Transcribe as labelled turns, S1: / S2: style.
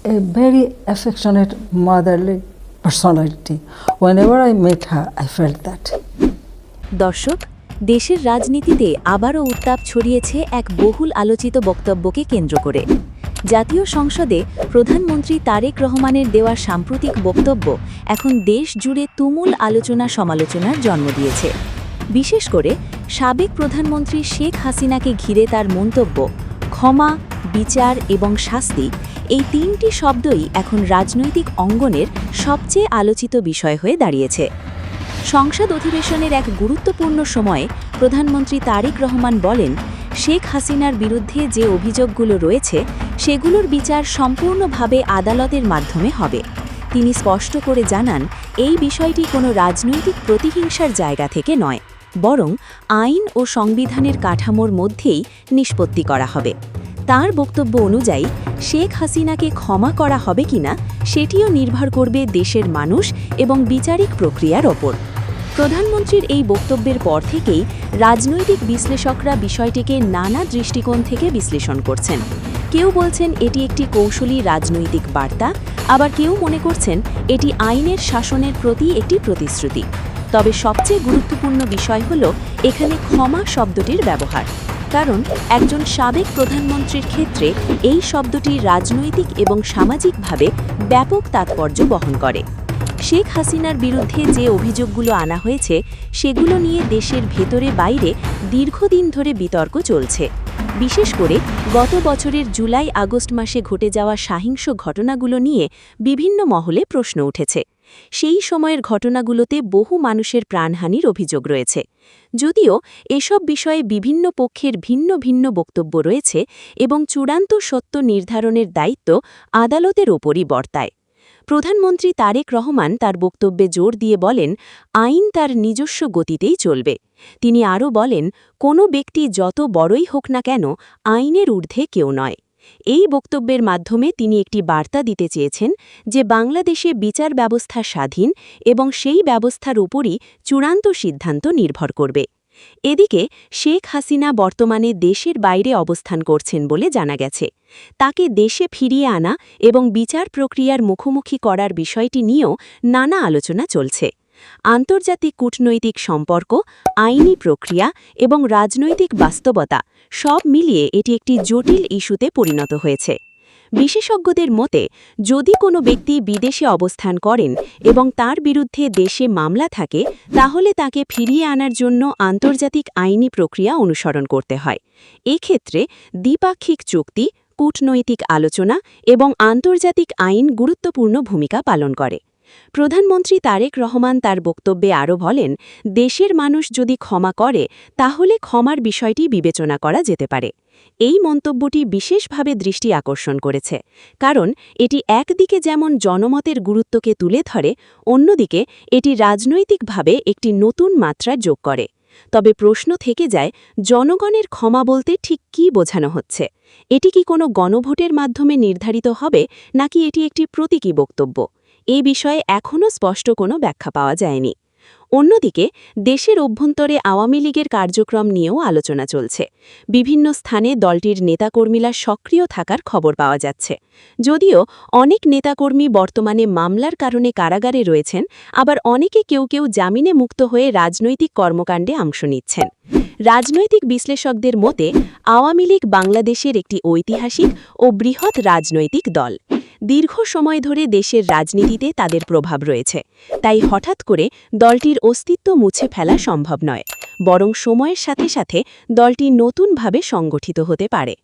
S1: a very affectionate motherly personality. Whenever I met her, I felt that.
S2: দর্শক, দেশের রাজনীতিতে আবারও উত্তাপ ছড়িয়েছে এক বহুল আলোচিত বক্তব্যকে কেন্দ্র করে। জাতীয় সংসদে প্রধানমন্ত্রী তারেক রহমানের দেওয়া সাম্প্রতিক বক্তব্য এখন দেশ জুড়ে তুমুল আলোচনা সমালোচনার জন্ম দিয়েছে। বিশেষ করে সাবেক প্রধানমন্ত্রী শেখ হাসিনাকে ঘিরে তার মন্তব্য, ক্ষমা, বিচার এবং শাস্তি, এই তিনটি শব্দই এখন রাজনৈতিক অঙ্গনের সবচেয়ে আলোচিত বিষয় হয়ে দাঁড়িয়েছে। সংসদ অধিবেশনের এক গুরুত্বপূর্ণ সময়ে প্রধানমন্ত্রী তারেক রহমান বলেন, শেখ হাসিনার বিরুদ্ধে যে অভিযোগগুলো রয়েছে সেগুলোর বিচার সম্পূর্ণভাবে আদালতের মাধ্যমে হবে। তিনি স্পষ্ট করে জানান, এই বিষয়টি কোনো রাজনৈতিক প্রতিহিংসার জায়গা থেকে নয়, বরং আইন ও সংবিধানের কাঠামোর মধ্যেই নিষ্পত্তি করা হবে। তার বক্তব্য অনুযায়ী শেখ হাসিনাকে ক্ষমা করা হবে কিনা সেটিও নির্ভর করবে দেশের মানুষ এবং বিচারিক প্রক্রিয়ার ওপর। প্রধানমন্ত্রীর এই বক্তব্যের পর থেকেই রাজনৈতিক বিশ্লেষকরা বিষয়টিকে নানা দৃষ্টিকোণ থেকে বিশ্লেষণ করছেন। কেউ বলছেন এটি একটি কৌশলী রাজনৈতিক বার্তা, আবার কেউ মনে করছেন এটি আইনের শাসনের প্রতি একটি প্রতিশ্রুতি। তবে সবচেয়ে গুরুত্বপূর্ণ বিষয় হল এখানে ক্ষমা শব্দটির ব্যবহার। কারণ একজন সাবেক প্রধানমন্ত্রীর ক্ষেত্রে এই শব্দটি রাজনৈতিক এবং সামাজিকভাবে ব্যাপক তাৎপর্য বহন করে। শেখ হাসিনার বিরুদ্ধে যে অভিযোগগুলো আনা হয়েছে সেগুলো নিয়ে দেশের ভেতরে বাইরে দীর্ঘদিন ধরে বিতর্ক চলছে। বিশেষ করে গত বছরের জুলাই-আগস্ট মাসে ঘটে যাওয়া সহিংস ঘটনাগুলো নিয়ে বিভিন্ন মহলে প্রশ্ন উঠেছে। সেই সময়ের ঘটনাগুলোতে বহু মানুষের প্রাণহানির অভিযোগ রয়েছে। যদিও এসব বিষয়ে বিভিন্ন পক্ষের ভিন্ন ভিন্ন বক্তব্য রয়েছে এবং চূড়ান্ত সত্য নির্ধারণের দায়িত্ব আদালতের ওপরই বর্তায়। প্রধানমন্ত্রী তারেক রহমান তার বক্তব্যে জোর দিয়ে বলেন, আইন তার নিজস্ব গতিতেই চলবে। তিনি আরও বলেন, কোনো ব্যক্তি যত বড়ই হোক না কেন, আইনের ঊর্ধ্বে কেউ নয়। এই বক্তব্যের মাধ্যমে তিনি একটি বার্তা দিতে চেয়েছেন যে বাংলাদেশে বিচার ব্যবস্থা স্বাধীন এবং সেই ব্যবস্থার উপরই চূড়ান্ত সিদ্ধান্ত নির্ভর করবে। এদিকে শেখ হাসিনা বর্তমানে দেশের বাইরে অবস্থান করছেন বলে জানা গেছে। তাকে দেশে ফিরিয়ে আনা এবং বিচার প্রক্রিয়ার মুখোমুখি করার বিষয়টি নিয়েও নানা আলোচনা চলছে। আন্তর্জাতিক কূটনৈতিক সম্পর্ক, আইনি প্রক্রিয়া এবং রাজনৈতিক বাস্তবতা সব মিলিয়ে এটি একটি জটিল ইস্যুতে পরিণত হয়েছে। বিশেষজ্ঞদের মতে, যদি কোনো ব্যক্তি বিদেশে অবস্থান করেন এবং তার বিরুদ্ধে দেশে মামলা থাকে, তাহলে তাকে ফিরিয়ে আনার জন্য আন্তর্জাতিক আইনি প্রক্রিয়া অনুসরণ করতে হয়। এক্ষেত্রে দ্বিপাক্ষিক চুক্তি, কূটনৈতিক আলোচনা এবং আন্তর্জাতিক আইন গুরুত্বপূর্ণ ভূমিকা পালন করে। প্রধানমন্ত্রী তারেক রহমান তার বক্তব্যে আরও বলেন, দেশের মানুষ যদি ক্ষমা করে তাহলে ক্ষমার বিষয়টি বিবেচনা করা যেতে পারে। এই মন্তব্যটি বিশেষভাবে দৃষ্টি আকর্ষণ করেছে, কারণ এটি একদিকে যেমন জনমতের গুরুত্বকে তুলে ধরে, অন্যদিকে এটি রাজনৈতিকভাবে একটি নতুন মাত্রা যোগ করে। তবে প্রশ্ন থেকে যায়, জনগণের ক্ষমা বলতে ঠিক কী বোঝানো হচ্ছে? এটি কি কোনো গণভোটের মাধ্যমে নির্ধারিত হবে, নাকি এটি একটি প্রতীকী বক্তব্য? এই বিষয়ে এখনও স্পষ্ট কোনো ব্যাখ্যা পাওয়া যায়নি। অন্যদিকে দেশের অভ্যন্তরে আওয়ামী লীগের কার্যক্রম নিয়েও আলোচনা চলছে। বিভিন্ন স্থানে দলটির নেতাকর্মীরা সক্রিয় থাকার খবর পাওয়া যাচ্ছে। যদিও অনেক নেতাকর্মী বর্তমানে মামলার কারণে কারাগারে রয়েছেন, আবার অনেকে কেউ কেউ জামিনে মুক্ত হয়ে রাজনৈতিক কর্মকাণ্ডে অংশ নিচ্ছেন। রাজনৈতিক বিশ্লেষকদের মতে, আওয়ামী লীগ বাংলাদেশের একটি ঐতিহাসিক ও বৃহৎ রাজনৈতিক দল। দীর্ঘ সময় ধরে দেশের রাজনীতিতে তাদের প্রভাব রয়েছে। তাই হঠাৎ করে দলটির অস্তিত্ব মুছে ফেলা সম্ভব নয়, বরং সময়ের সাথে সাথে দলটি নতুনভাবে সংগঠিত হতে পারে।